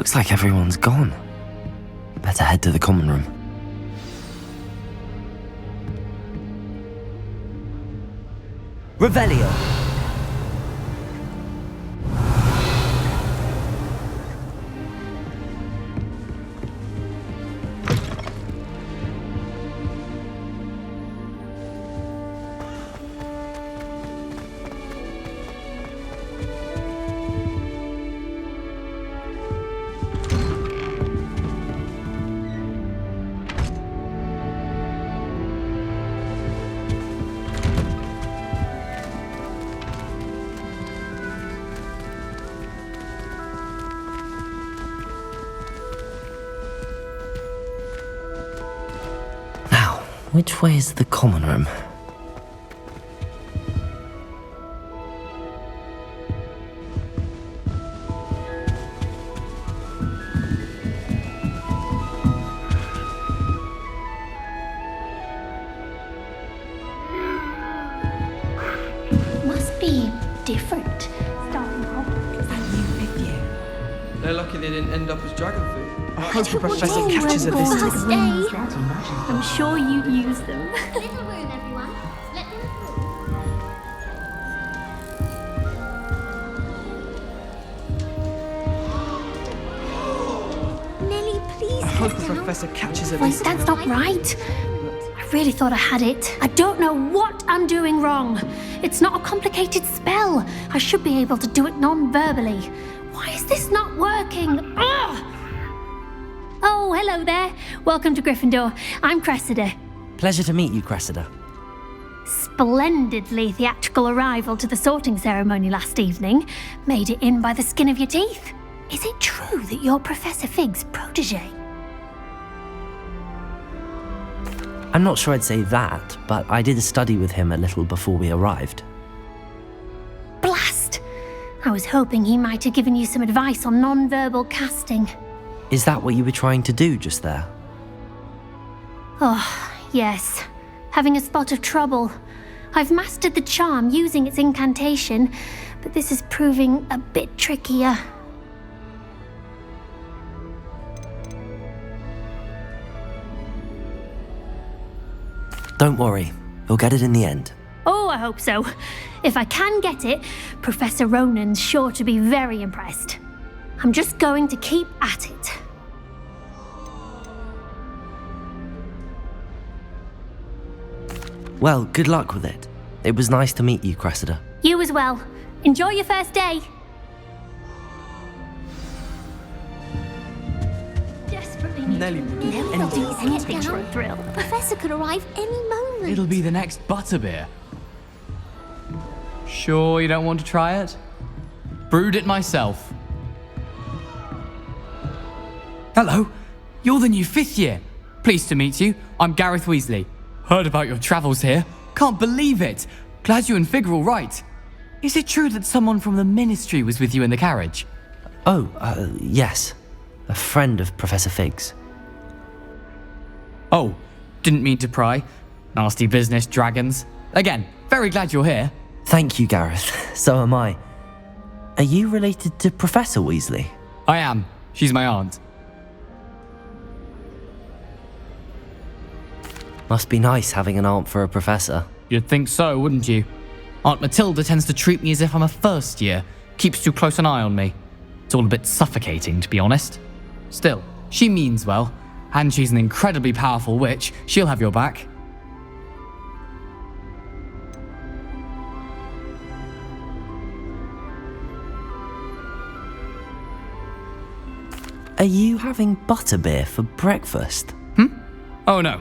Looks like everyone's gone. Better head to the common room. Revelio. Which way is the common room? Must be different. Starting Hogwarts. And you with you. They're lucky they didn't end up as dragon food. I hope the professor catches her this First time. day. I'm sure you'd use them. Little room, everyone. Let them through. Nelly, please I hope get the down. professor catches her Wait, this time. that's not right. I really thought I had it. I don't know what I'm doing wrong. It's not a complicated spell. I should be able to do it non-verbally. Why is this not working? Ugh! Oh, hello there. Welcome to Gryffindor. I'm Cressida. Pleasure to meet you, Cressida. Splendidly theatrical arrival to the sorting ceremony last evening. Made it in by the skin of your teeth. Is it true that you're Professor Fig's protege? I'm not sure I'd say that, but I did study with him a little before we arrived. Blast! I was hoping he might have given you some advice on non-verbal casting. Is that what you were trying to do just there? Oh, yes. Having a spot of trouble. I've mastered the charm using its incantation, but this is proving a bit trickier. Don't worry, we'll get it in the end. Oh, I hope so. If I can get it, Professor Ronan's sure to be very impressed. I'm just going to keep at it. Well, good luck with it. It was nice to meet you, Cressida. You as well. Enjoy your first day. Desperately need Nelly to would do Nelly anything. will do anything for a thrill. The professor could arrive any moment. It'll be the next butterbeer. Sure you don't want to try it? Brewed it myself. Hello, you're the new 5th year. Pleased to meet you. I'm Gareth Weasley. Heard about your travels here. Can't believe it. Glad you and Fig are all right. Is it true that someone from the Ministry was with you in the carriage? Oh, yes. A friend of Professor Fig's. Oh, didn't mean to pry. Nasty business, dragons. Again, very glad you're here. Thank you, Gareth. So am I. Are you related to Professor Weasley? I am. She's my aunt. Must be nice having an aunt for a professor. You'd think so, wouldn't you? Aunt Matilda tends to treat me as if I'm a first year. Keeps too close an eye on me. It's all a bit suffocating, to be honest. Still, she means well. And she's an incredibly powerful witch. She'll have your back. Are you having butterbeer for breakfast? Oh no.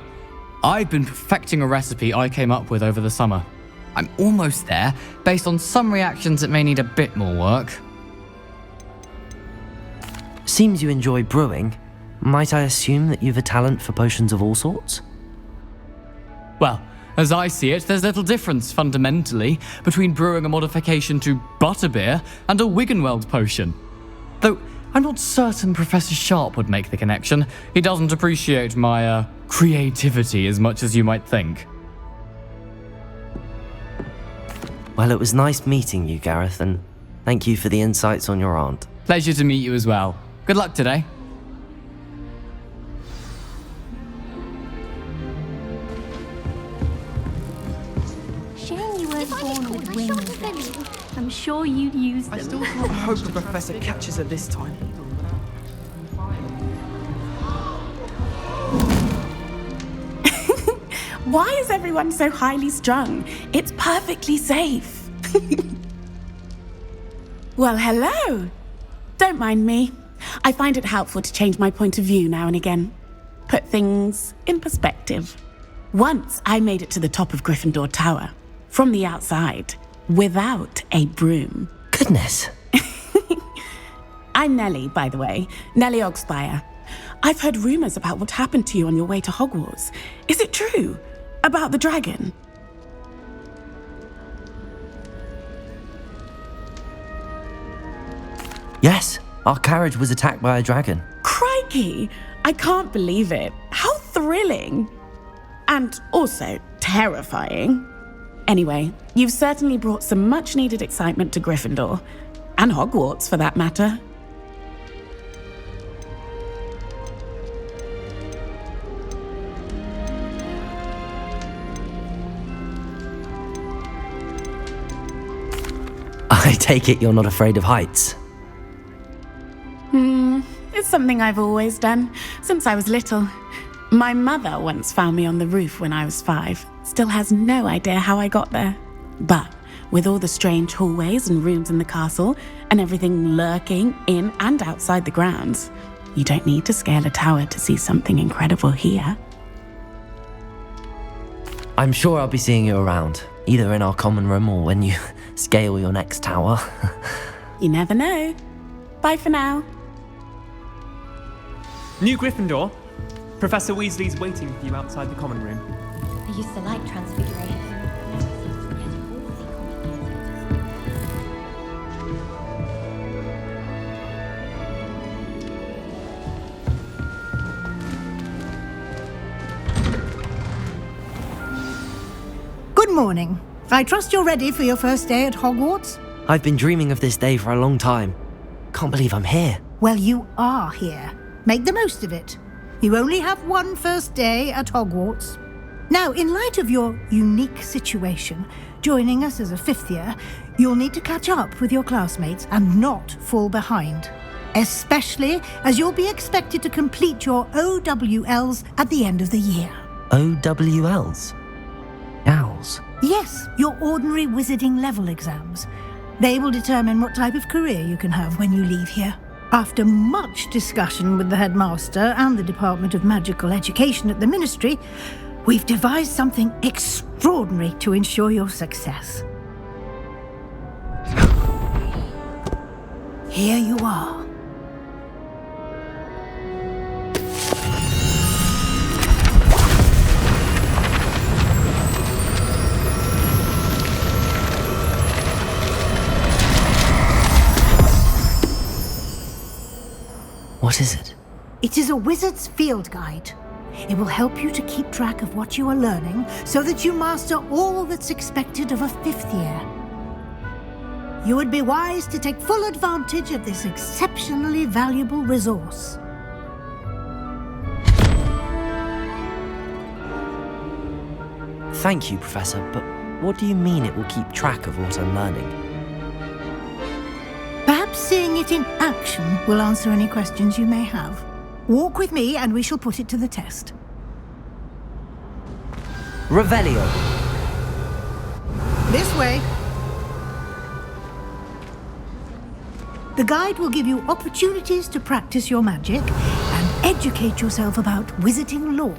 I've been perfecting a recipe I came up with over the summer. I'm almost there, based on some reactions that may need a bit more work. Seems you enjoy brewing. Might I assume that you've a talent for potions of all sorts? Well, as I see it, there's little difference, fundamentally, between brewing a modification to butterbeer and a Wiggenweld potion. Though, I'm not certain Professor Sharp would make the connection. He doesn't appreciate my, creativity as much as you might think. Well, it was nice meeting you, Gareth, and thank you for the insights on your aunt. Pleasure to meet you as well. Good luck today. Shame you weren't If I born get with caught, I wings. shan't defend Then. you. I'm sure you'd use them. I still can't hope the Professor catches her this time. Why is everyone so highly strung? It's perfectly safe. Well, hello. Don't mind me. I find it helpful to change my point of view now and again. Put things in perspective. Once I made it to the top of Gryffindor Tower, from the outside, without a broom. Goodness. I'm Nellie, by the way. Nellie Ogspire. I've heard rumors about what happened to you on your way to Hogwarts. Is it true? About the dragon? Yes, our carriage was attacked by a dragon. Crikey! I can't believe it. How thrilling! And also terrifying. Anyway, you've certainly brought some much-needed excitement to Gryffindor. And Hogwarts, for that matter. I take it you're not afraid of heights. It's something I've always done, since I was little. My mother once found me on the roof when I was 5. Still has no idea how I got there. But with all the strange hallways and rooms in the castle, and everything lurking in and outside the grounds, you don't need to scale a tower to see something incredible here. I'm sure I'll be seeing you around, either in our common room or when you scale your next tower. You never know. Bye for now. New Gryffindor, Professor Weasley's waiting for you outside the common room. I used to like transfiguration. Good morning. I trust you're ready for your first day at Hogwarts? I've been dreaming of this day for a long time. Can't believe I'm here. Well, you are here. Make the most of it. You only have one first day at Hogwarts. Now, in light of your unique situation, joining us as a 5th year, you'll need to catch up with your classmates and not fall behind. Especially as you'll be expected to complete your OWLs at the end of the year. OWLs? Owls? Yes, your ordinary wizarding level exams. They will determine what type of career you can have when you leave here. After much discussion with the headmaster and the Department of Magical Education at the Ministry, we've devised something extraordinary to ensure your success. Here you are. What is it? It is a wizard's field guide. It will help you to keep track of what you are learning so that you master all that's expected of a 5th year. You would be wise to take full advantage of this exceptionally valuable resource. Thank you, Professor, but what do you mean it will keep track of what I'm learning? Perhaps seeing it in action will answer any questions you may have. Walk with me and we shall put it to the test. Revelio. This way. The guide will give you opportunities to practice your magic and educate yourself about wizarding lore.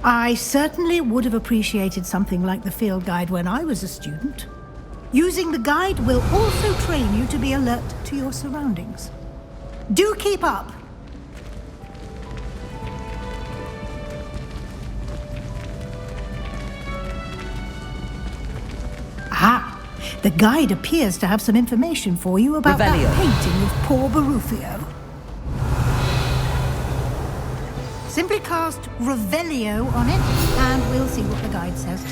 I certainly would have appreciated something like the field guide when I was a student. Using the guide will also train you to be alert to your surroundings. Do keep up! Ah, the guide appears to have some information for you about that painting of poor Barufio. Simply cast Revelio on it, and we'll see what the guide says.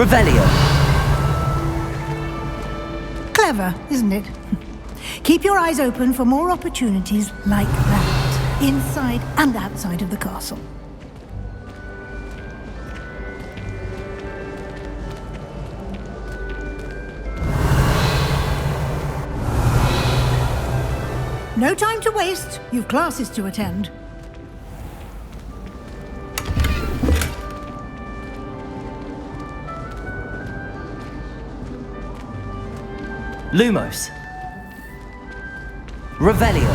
Revelio. Clever, isn't it? Keep your eyes open for more opportunities like that, inside and outside of the castle. No time to waste. You've classes to attend. Lumos. Revelio.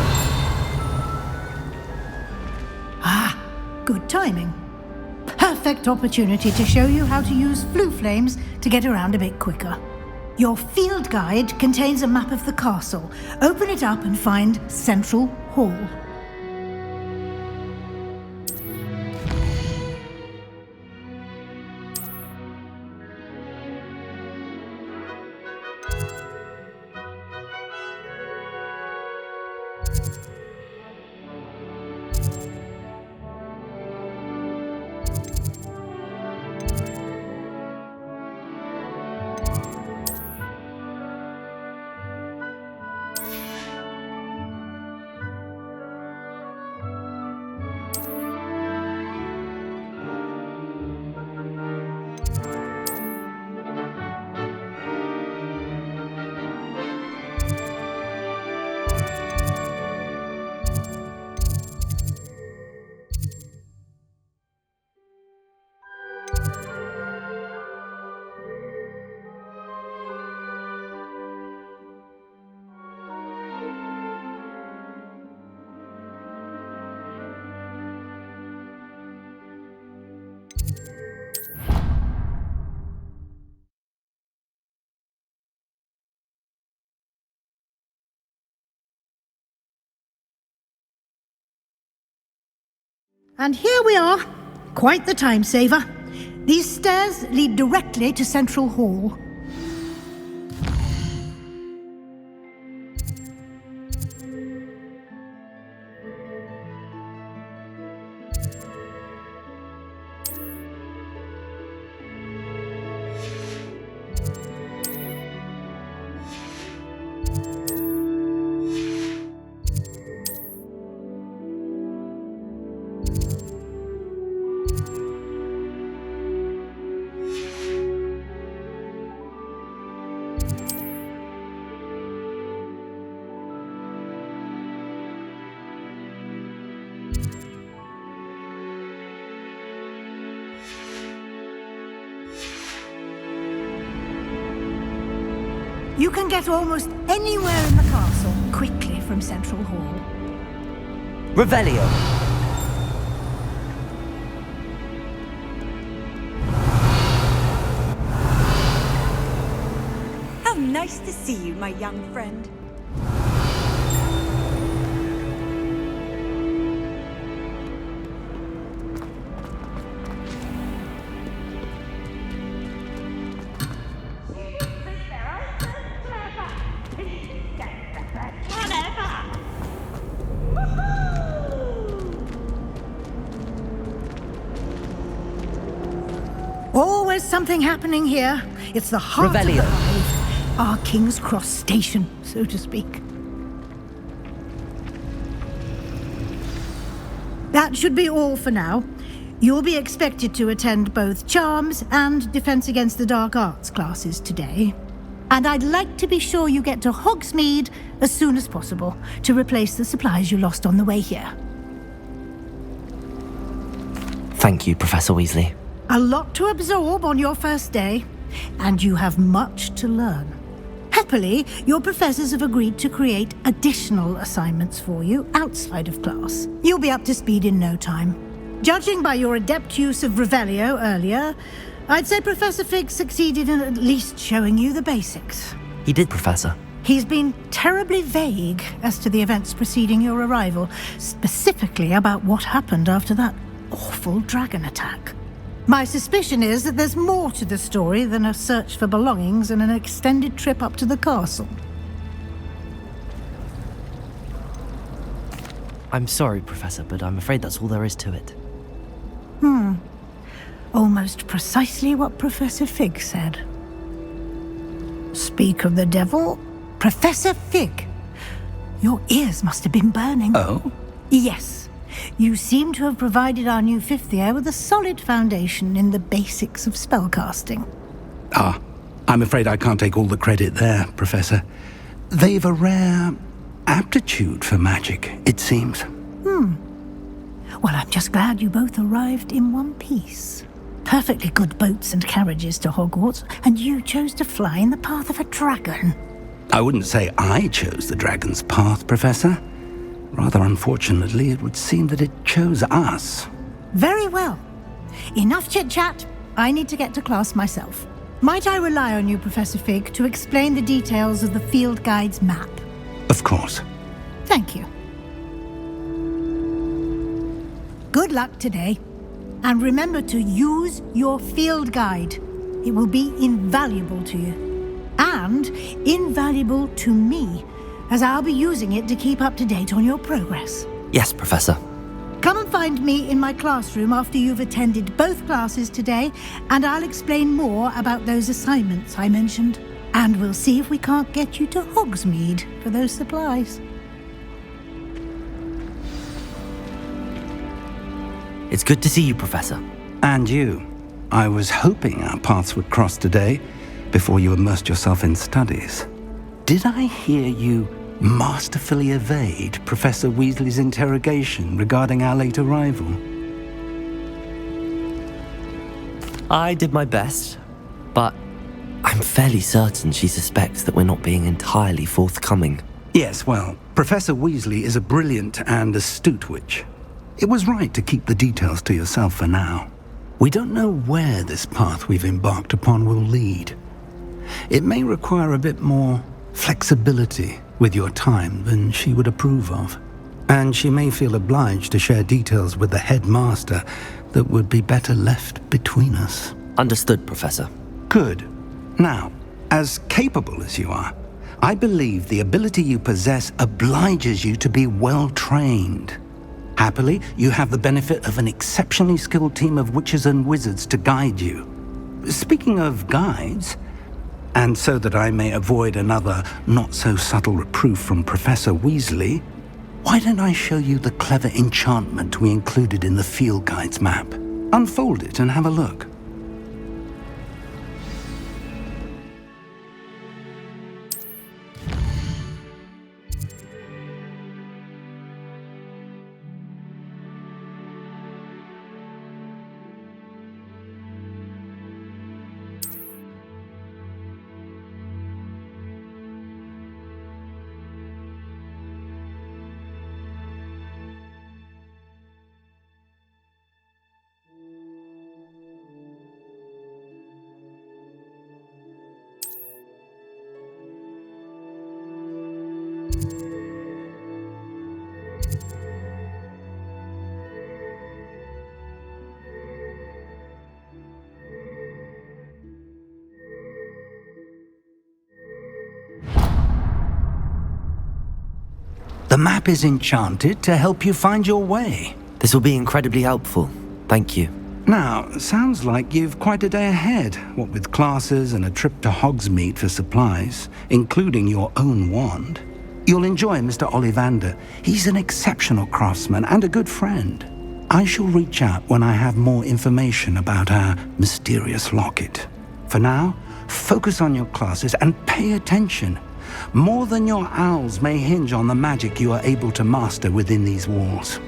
Ah, good timing. Perfect opportunity to show you how to use flue flames to get around a bit quicker. Your field guide contains a map of the castle. Open it up and find Central Hall. And here we are. Quite the time saver. These stairs lead directly to Central Hall. You can get almost anywhere in the castle quickly from Central Hall. Revelio. How nice to see you, my young friend. Always something happening here. It's the heart Revelio. of the hive. Our King's Cross station, so to speak. That should be all for now. You'll be expected to attend both Charms and Defense Against the Dark Arts classes today. And I'd like to be sure you get to Hogsmeade as soon as possible to replace the supplies you lost on the way here. Thank you, Professor Weasley. A lot to absorb on your first day, and you have much to learn. Happily, your professors have agreed to create additional assignments for you outside of class. You'll be up to speed in no time. Judging by your adept use of Revelio earlier, I'd say Professor Fig succeeded in at least showing you the basics. He did, Professor. He's been terribly vague as to the events preceding your arrival, specifically about what happened after that awful dragon attack. My suspicion is that there's more to the story than a search for belongings and an extended trip up to the castle. I'm sorry, Professor, but I'm afraid that's all there is to it. Almost precisely what Professor Fig said. Speak of the devil, Professor Fig. Your ears must have been burning. Oh? Yes. You seem to have provided our new fifth year with a solid foundation in the basics of spellcasting. Ah, I'm afraid I can't take all the credit there, Professor. They've a rare aptitude for magic, it seems. Well, I'm just glad you both arrived in one piece. Perfectly good boats and carriages to Hogwarts, and you chose to fly in the path of a dragon. I wouldn't say I chose the dragon's path, Professor. Rather unfortunately, it would seem that it chose us. Very well. Enough chit-chat. I need to get to class myself. Might I rely on you, Professor Fig, to explain the details of the field guide's map? Of course. Thank you. Good luck today. And remember to use your field guide. It will be invaluable to you. And invaluable to me, as I'll be using it to keep up to date on your progress. Yes, Professor. Come and find me in my classroom after you've attended both classes today, and I'll explain more about those assignments I mentioned. And we'll see if we can't get you to Hogsmeade for those supplies. It's good to see you, Professor. And you. I was hoping our paths would cross today, before you immersed yourself in studies. Did I hear you masterfully evade Professor Weasley's interrogation regarding our late arrival? I did my best, but I'm fairly certain she suspects that we're not being entirely forthcoming. Yes, well, Professor Weasley is a brilliant and astute witch. It was right to keep the details to yourself for now. We don't know where this path we've embarked upon will lead. It may require a bit more flexibility with your time than she would approve of. And she may feel obliged to share details with the headmaster that would be better left between us. Understood, Professor. Good. Now, as capable as you are, I believe the ability you possess obliges you to be well trained. Happily, you have the benefit of an exceptionally skilled team of witches and wizards to guide you. Speaking of guides, and so that I may avoid another not-so-subtle reproof from Professor Weasley, why don't I show you the clever enchantment we included in the field guide's map? Unfold it and have a look. The map is enchanted to help you find your way. This will be incredibly helpful. Thank you. Now, sounds like you've quite a day ahead, what with classes and a trip to Hogsmeade for supplies, including your own wand. You'll enjoy Mr. Ollivander. He's an exceptional craftsman and a good friend. I shall reach out when I have more information about our mysterious locket. For now, focus on your classes and pay attention. More than your owls may hinge on the magic you are able to master within these walls.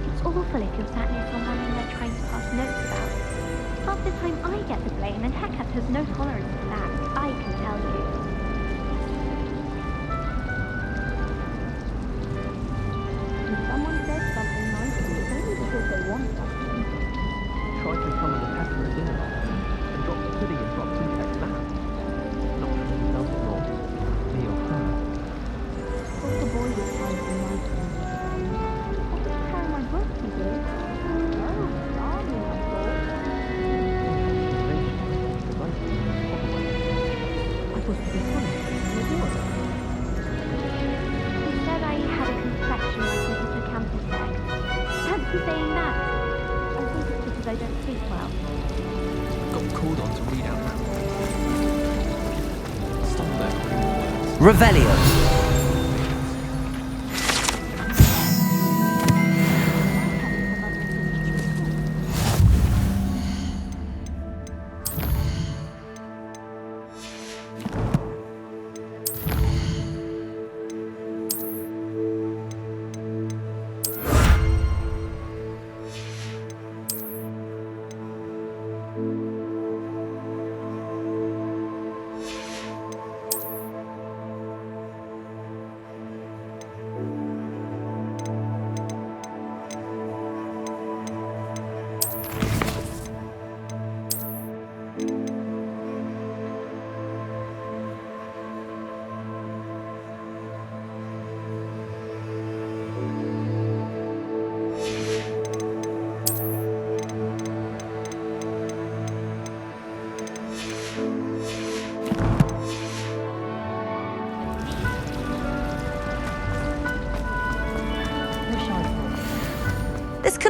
It's awful if you're sat near someone who they're trying to pass notes about. Half the time I get the blame, and Hecate has no tolerance for that, I can tell you. If someone says something nice to you, it's only because they want something. Try to summon the pepper at dinner and drop the pudding into our two-text that. Not sure he does it wrong. Me or her. What's the boy who's trying to be nice to me? I'll just carry my book, you do. No, sorry, my boy. I thought it'd be funny. He said I had a complexion like Mrs. Campus said. Fancy saying that? I think it's because I don't sleep well. Got called on to read out loud. Stumbled over words. Revelio.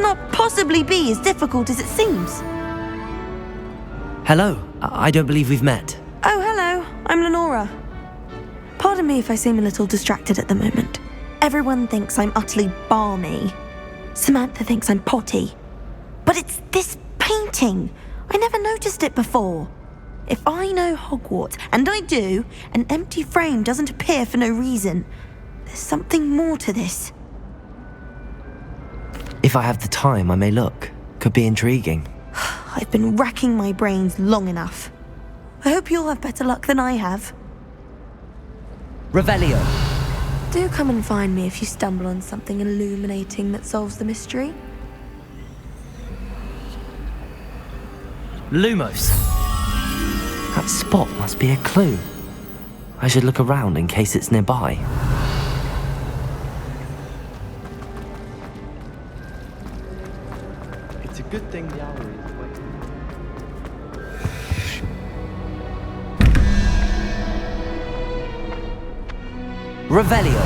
cannot possibly be as difficult as it seems. Hello, I don't believe we've met. Oh, hello, I'm Lenora. Pardon me if I seem a little distracted at the moment. Everyone thinks I'm utterly balmy. Samantha thinks I'm potty. But it's this painting. I never noticed it before. If I know Hogwarts, and I do, an empty frame doesn't appear for no reason. There's something more to this. If I have the time, I may look. Could be intriguing. I've been racking my brains long enough. I hope you'll have better luck than I have. Revelio. Do come and find me if you stumble on something illuminating that solves the mystery. Lumos. That spot must be a clue. I should look around in case it's nearby. It's a good thing the owl is awake. Revelio.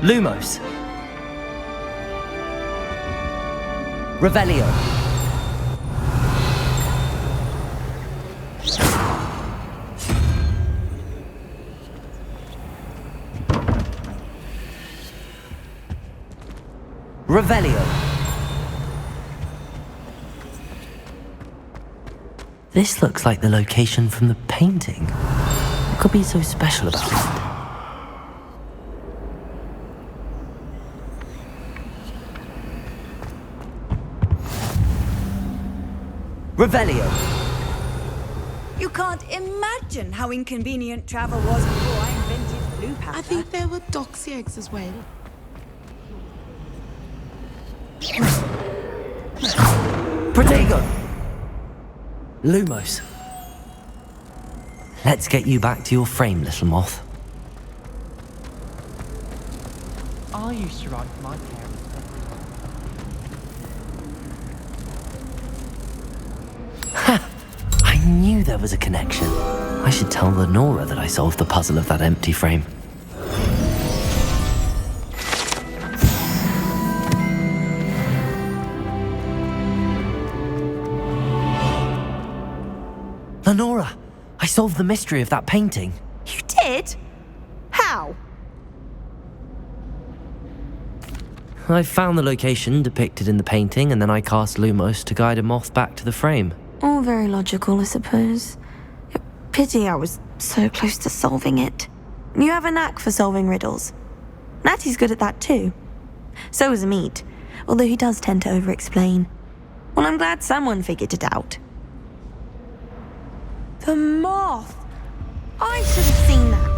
Lumos. Revelio. Revelio. This looks like the location from the painting. What could be so special about it? Revelio. You can't imagine how inconvenient travel was before I invented blue powder. I think there were doxy eggs as well. Protego! Lumos. Let's get you back to your frame, little moth. I used to write for my parents. I knew there was a connection. I should tell Lenora that I solved the puzzle of that empty frame. Lenora, I solved the mystery of that painting. You did? How? I found the location depicted in the painting, and then I cast Lumos to guide a moth back to the frame. All very logical, I suppose. Pity I was so close to solving it. You have a knack for solving riddles. Natty's good at that too. So is Amit, although he does tend to over-explain. Well, I'm glad someone figured it out. The moth! I should have seen that.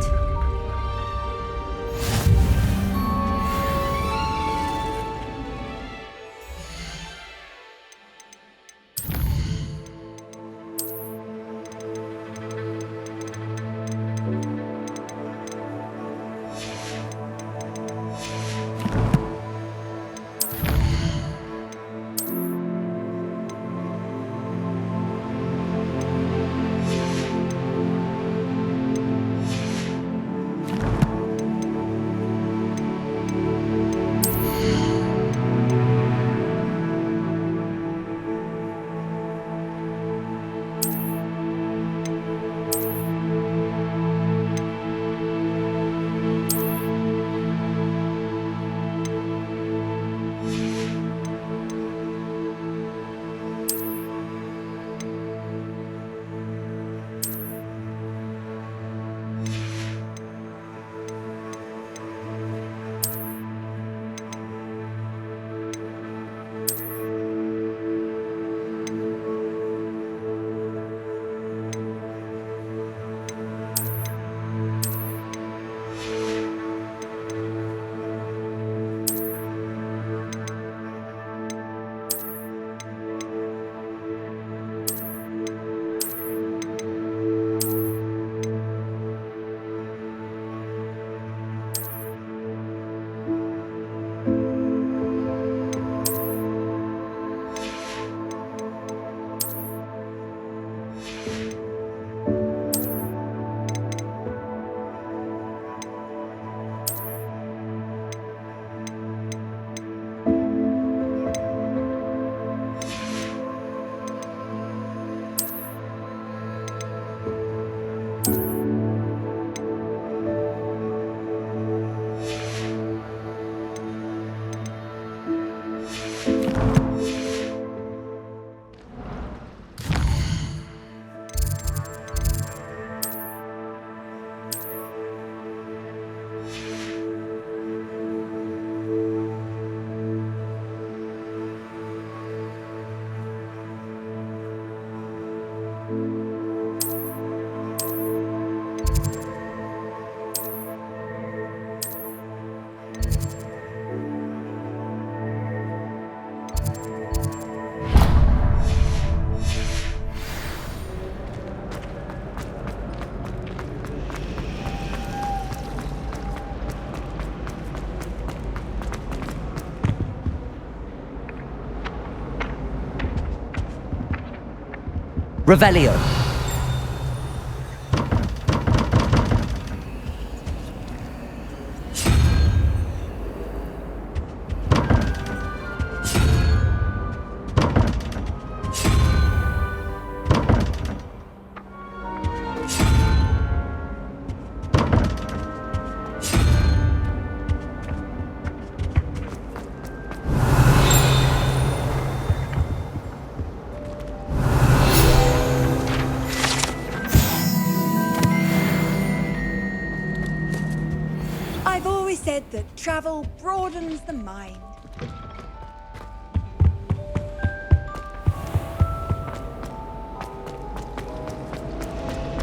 Revelio. I've always said that travel broadens the mind.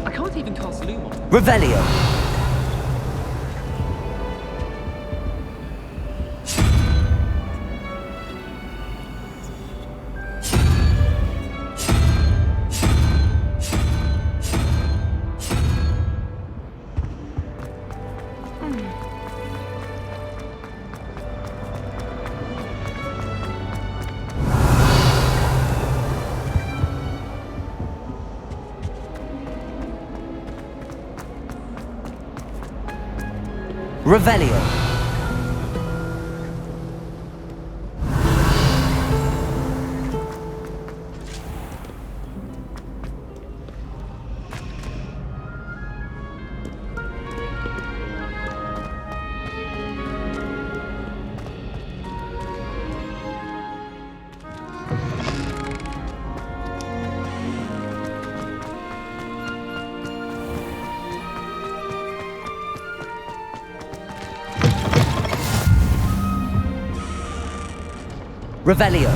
I can't even cast Loom on it. Revelio. Revelio. Revelio.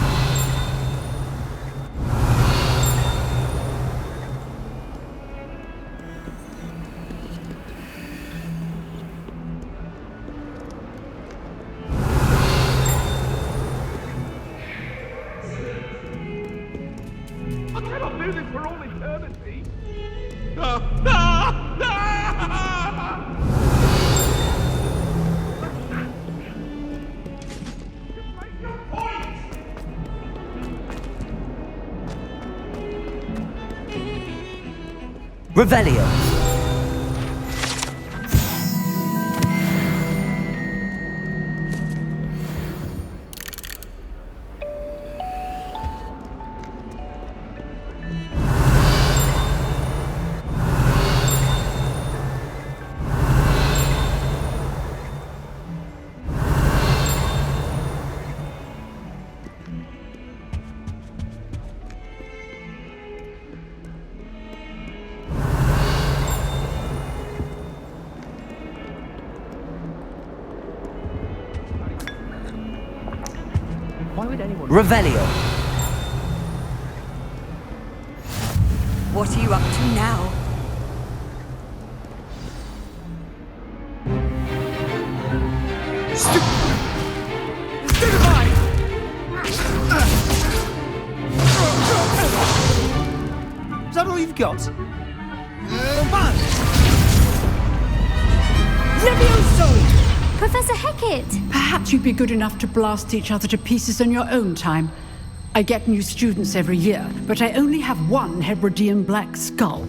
I cannot do this for all eternity. Revelio. Why would anyone... Revelio. What are you up to now? Is that all you've got? Professor Hecat! Perhaps you'd be good enough to blast each other to pieces in your own time. I get new students every year, but I only have one Hebridean black skull.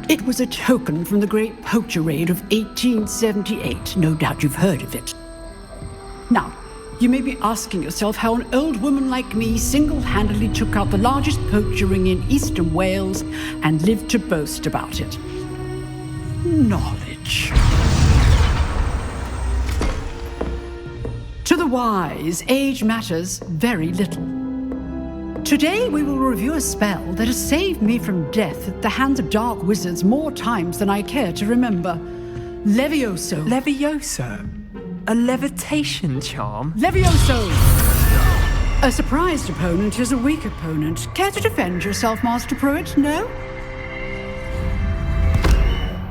It was a token from the Great Poacher Raid of 1878. No doubt you've heard of it. Now, you may be asking yourself how an old woman like me single-handedly took out the largest poacher ring in eastern Wales and lived to boast about it. Knowledge. To the wise, age matters very little. Today we will review a spell that has saved me from death at the hands of dark wizards more times than I care to remember. Levioso. Levioso? A levitation charm? Levioso! A surprised opponent is a weak opponent. Care to defend yourself, Master Pruitt? No?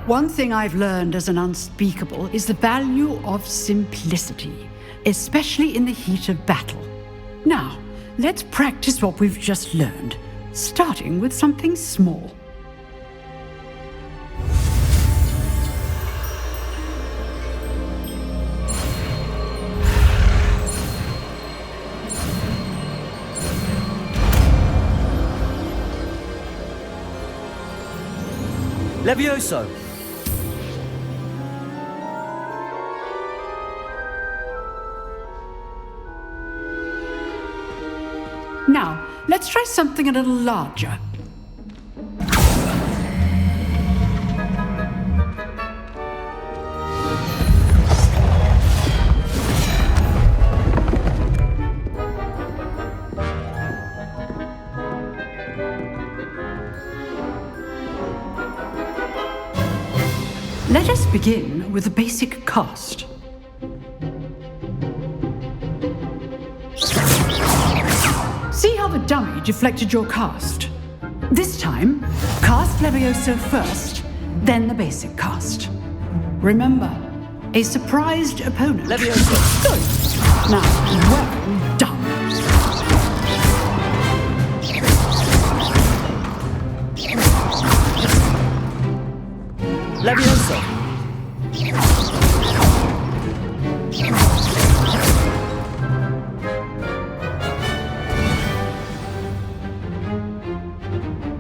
One thing I've learned as an unspeakable is the value of simplicity, especially in the heat of battle. Now, let's practice what we've just learned, starting with something small. Levioso! Now, let's try something a little larger. Let us begin with the basic cast. See how the dummy deflected your cast? This time, cast Levioso first, then the basic cast. Remember, a surprised opponent. Levioso! Good. Now, well done. Levioso!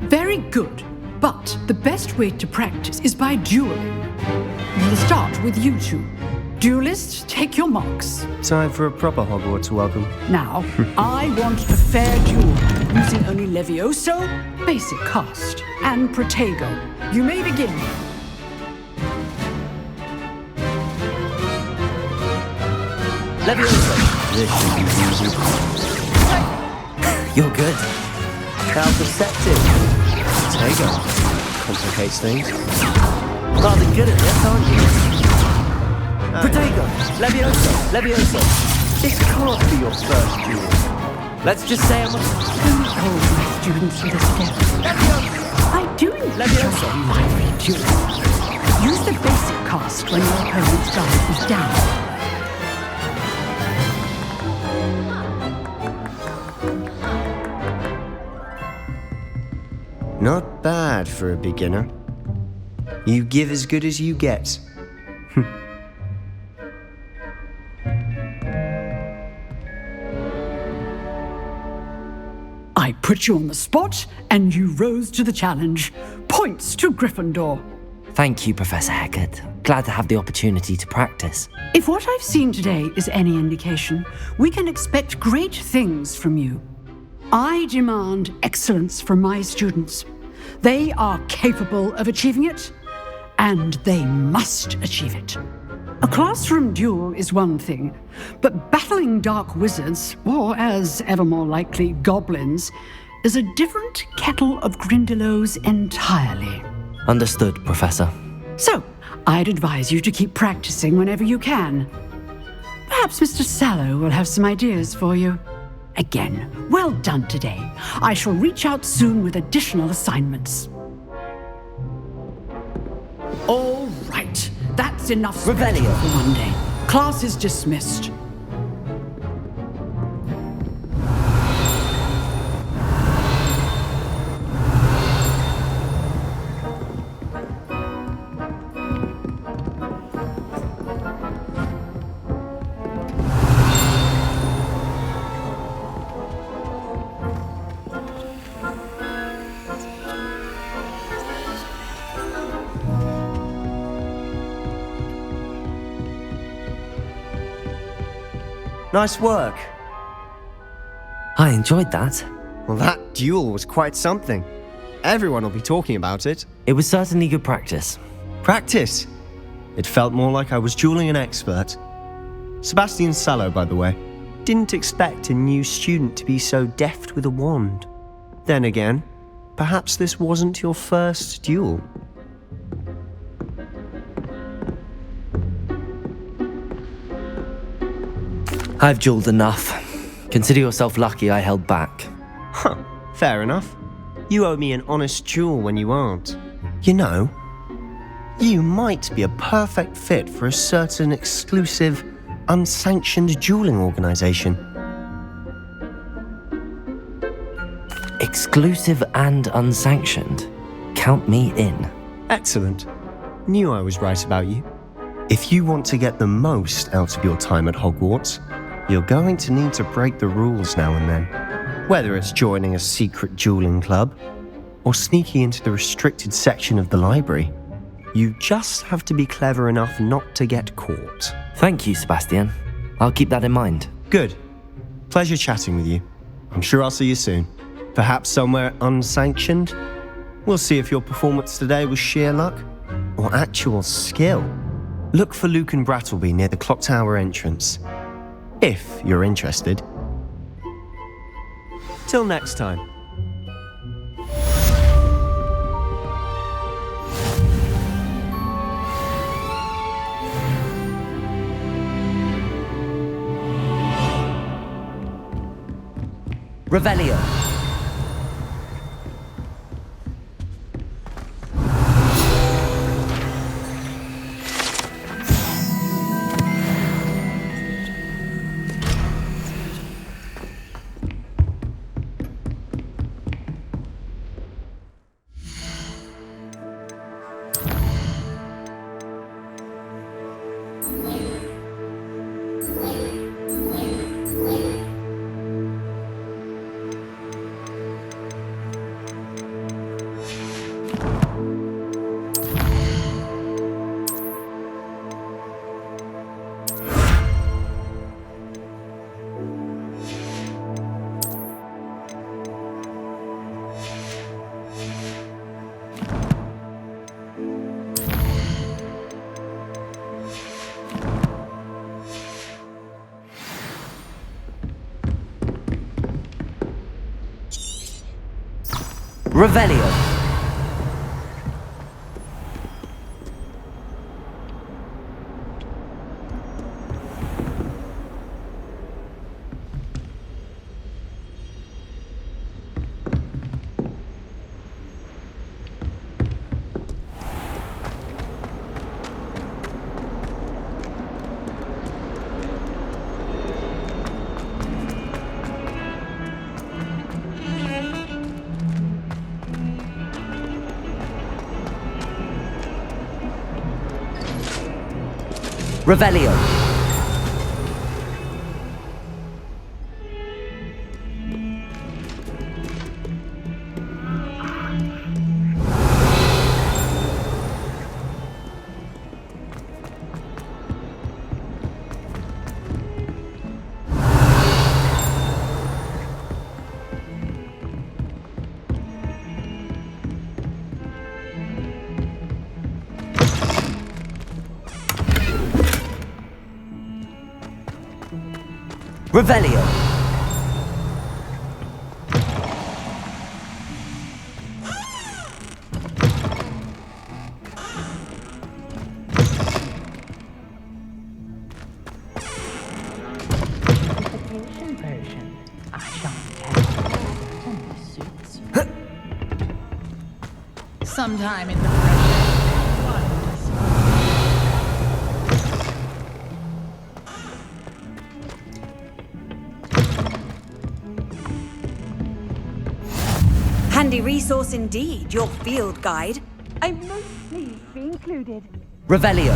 Very good, but the best way to practice is by dueling. We'll start with you two. Duelists, take your marks. Time for a proper Hogwarts welcome. Now, I want a fair duel, using only Levioso, basic cast, and Protego. You may begin. Levioso! This should be easy. You're good. How perceptive. Protego. Complicates things. Rather good at this, aren't you? Protego! Levioso! Levioso! This can't be your first duel. Let's just say I'm a... Don't hold my students to this step. I do Levioso! lively duel. Use the basic cast when your opponent's guard is down. Not bad for a beginner. You give as good as you get. I put you on the spot, and you rose to the challenge. Points to Gryffindor. Thank you, Professor Hecat. Glad to have the opportunity to practice. If what I've seen today is any indication, we can expect great things from you. I demand excellence from my students. They are capable of achieving it, and they must achieve it. A classroom duel is one thing, but battling dark wizards, or as ever more likely, goblins, is a different kettle of Grindylows entirely. Understood, Professor. So, I'd advise you to keep practicing whenever you can. Perhaps Mr. Sallow will have some ideas for you. Again, well done today. I shall reach out soon with additional assignments. All right, that's enough spectacle for one day. Class is dismissed. Nice work. I enjoyed that. Well, that duel was quite something. Everyone will be talking about it. It was certainly good practice. Practice? It felt more like I was dueling an expert. Sebastian Sallow, by the way. Didn't expect a new student to be so deft with a wand. Then again, perhaps this wasn't your first duel. I've dueled enough. Consider yourself lucky I held back. Huh, fair enough. You owe me an honest duel when you aren't. You know, you might be a perfect fit for a certain exclusive, unsanctioned dueling organization. Exclusive and unsanctioned? Count me in. Excellent. Knew I was right about you. If you want to get the most out of your time at Hogwarts, you're going to need to break the rules now and then. Whether it's joining a secret dueling club, or sneaking into the restricted section of the library. You just have to be clever enough not to get caught. Thank you, Sebastian. I'll keep that in mind. Good. Pleasure chatting with you. I'm sure I'll see you soon. Perhaps somewhere unsanctioned? We'll see if your performance today was sheer luck or actual skill. Look for Luke and Brattleby near the clock tower entrance, if you're interested. Till next time. Revelio. Revelio. Revelio. Revelio. Version. I shan't have tennis suits. Sometime in the Handy resource indeed, your field guide. I'm most pleased to be included. Revelio.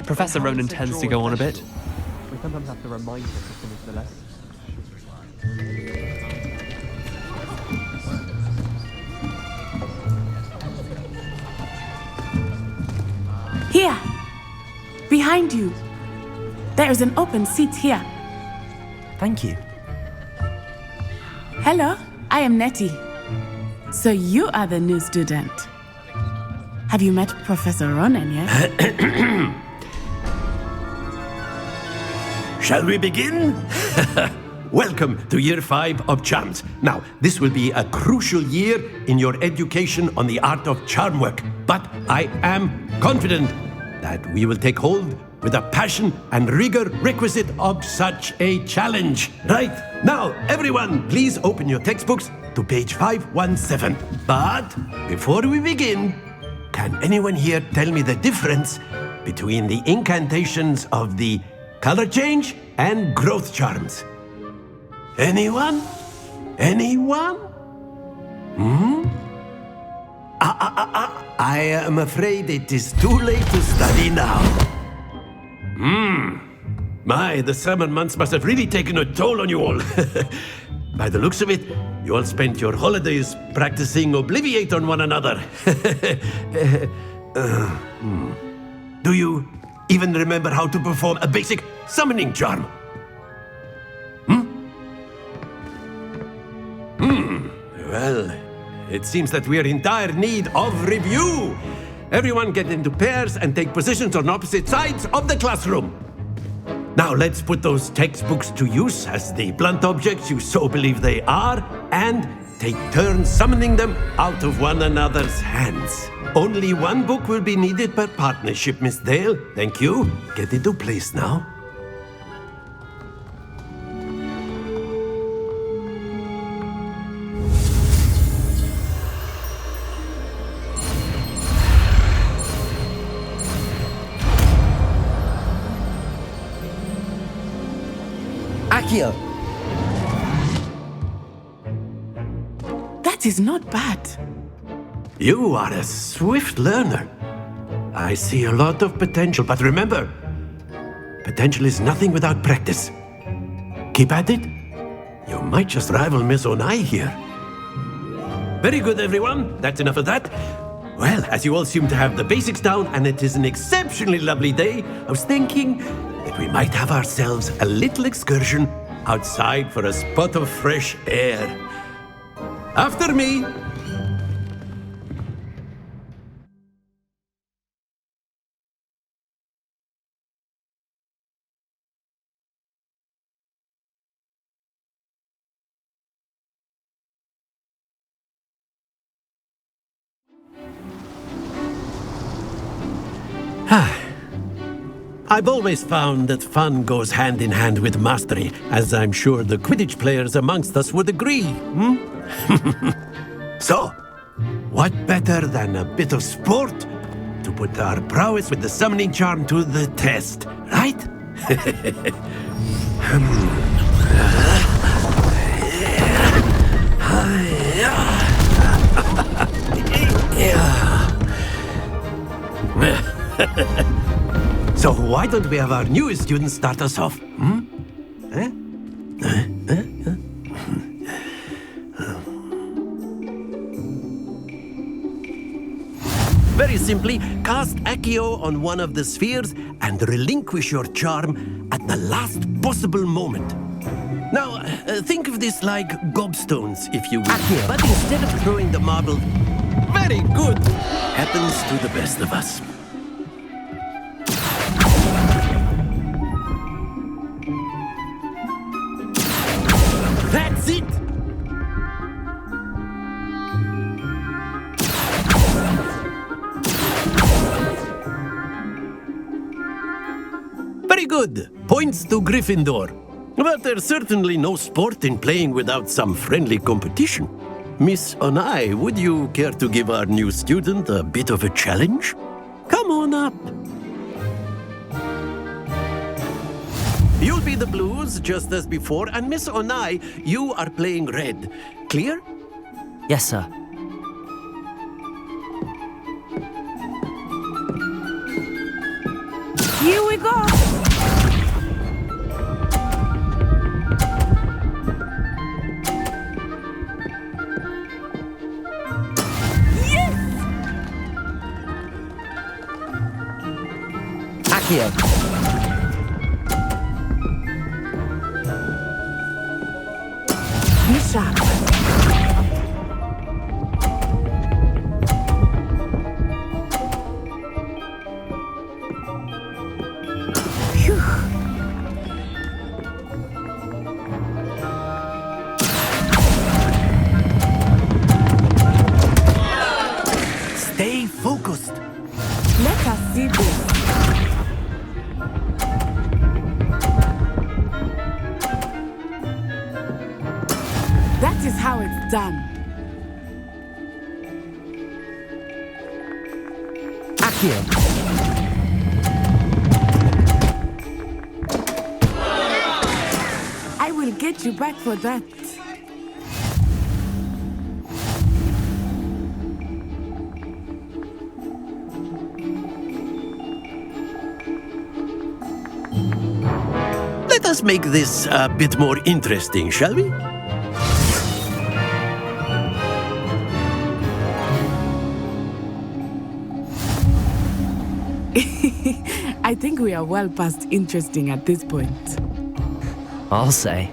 Professor Ronan tends to go on a bit. We sometimes have to remind him to finish the lesson. Here! Behind you! There is an open seat here. Thank you. Hello, I am Nettie. So you are the new student. Have you met Professor Ronan yet? Shall we begin? Welcome to Year 5 of Charms. Now, this will be a crucial year in your education on the art of charm work, but I am confident that we will take hold with the passion and rigor requisite of such a challenge. Right, now, everyone, please open your textbooks to page 517. But before we begin, can anyone here tell me the difference between the incantations of the color change and growth charms? Anyone? Anyone? I am afraid it is too late to study now. My, the summer months must have really taken a toll on you all. By the looks of it, you all spent your holidays practicing Obliviate on one another. Do you even remember how to perform a basic summoning charm? Well, it seems that we are in dire need of review. Everyone get into pairs and take positions on opposite sides of the classroom. Now let's put those textbooks to use as the blunt objects you so believe they are, and take turns summoning them out of one another's hands. Only one book will be needed per partnership, Miss Dale. Thank you. Get into place now. Accio! That is not bad. You are a swift learner. I see a lot of potential, but remember, potential is nothing without practice. Keep at it. You might just rival Miss Onai here. Very good, everyone. That's enough of that. Well, as you all seem to have the basics down, and it is an exceptionally lovely day, I was thinking that we might have ourselves a little excursion outside for a spot of fresh air. After me. I've always found that fun goes hand in hand with mastery, as I'm sure the Quidditch players amongst us would agree. So, what better than a bit of sport to put our prowess with the summoning charm to the test, right? So why don't we have our newest student start us off? Very simply, cast Accio on one of the spheres and relinquish your charm at the last possible moment. Now, think of this like gobstones, if you will. Accio. But instead of throwing the marble, very good, happens to the best of us. That's it! Very good. Points to Gryffindor. But there's certainly no sport in playing without some friendly competition. Miss Onai, would you care to give our new student a bit of a challenge? Come on up. You'll be the blues, just as before, and Miss Onai, you are playing red. Clear? Yes, sir. Here we go! Yes! Accio. Be sharp. Stay focused. Let us see this. That Accio. I will get you back for that. Let us make this a bit more interesting, shall we? I think we are well past interesting at this point. I'll say.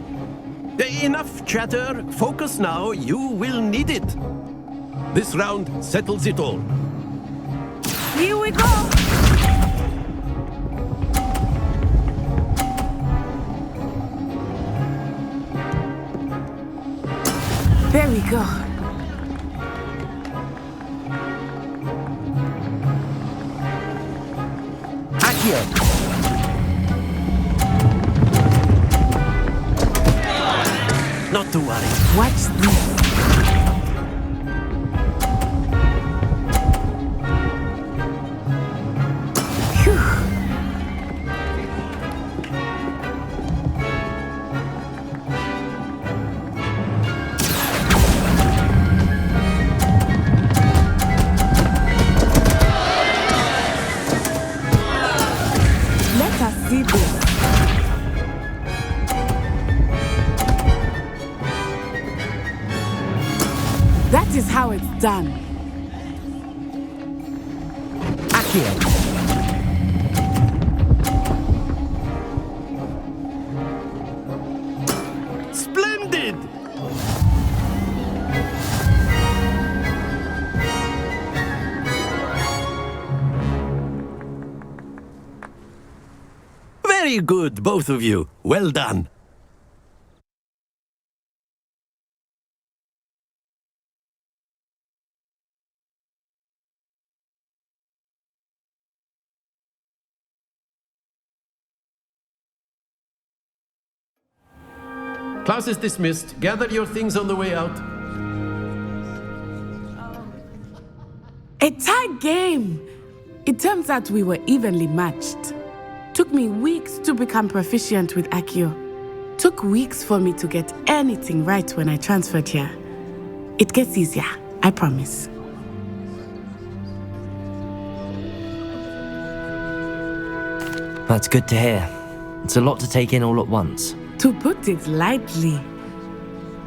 Enough chatter. Focus now. You will need it. This round settles it all. Here we go! There we go. Accio. Not to worry. Watch this. Let us see this. That is how it's done. Accio. Splendid! Very good, both of you. Well done. Class is dismissed. Gather your things on the way out. A tight game. It turns out we were evenly matched. Took me weeks to become proficient with Accio. Took weeks for me to get anything right when I transferred here. It gets easier, I promise. That's good to hear. It's a lot to take in all at once. To put it lightly,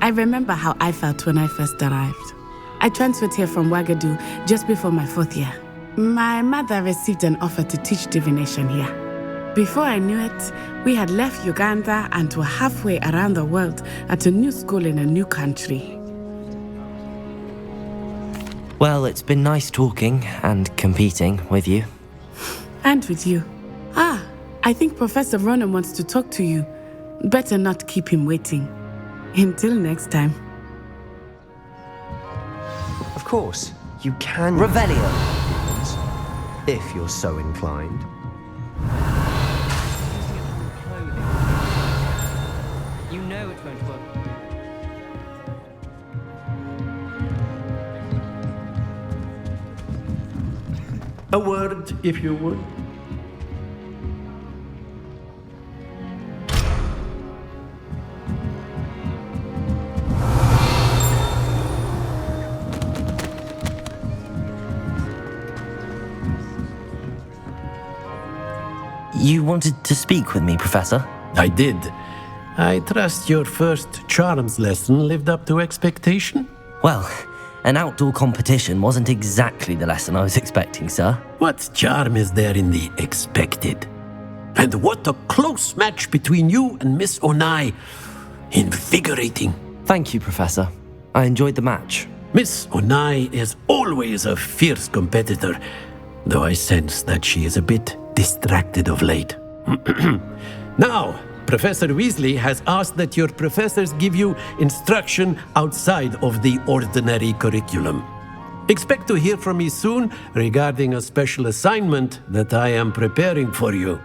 I remember how I felt when I first arrived. I transferred here from Ouagadougou just before my 4th year. My mother received an offer to teach divination here. Before I knew it, we had left Uganda and were halfway around the world at a new school in a new country. Well, it's been nice talking and competing with you. And with you. Ah, I think Professor Ronan wants to talk to you. Better not keep him waiting. Until next time. Of course, you can. Revelio. If you're so inclined. You know it won't work. A word, if you would. You wanted to speak with me, Professor? I did. I trust your first charms lesson lived up to expectation? Well, an outdoor competition wasn't exactly the lesson I was expecting, sir. What charm is there in the expected? And what a close match between you and Miss Onai. Invigorating. Thank you, Professor. I enjoyed the match. Miss Onai is always a fierce competitor, though I sense that she is a bit distracted of late. Now, Professor Weasley has asked that your professors give you instruction outside of the ordinary curriculum. Expect to hear from me soon regarding a special assignment that I am preparing for you.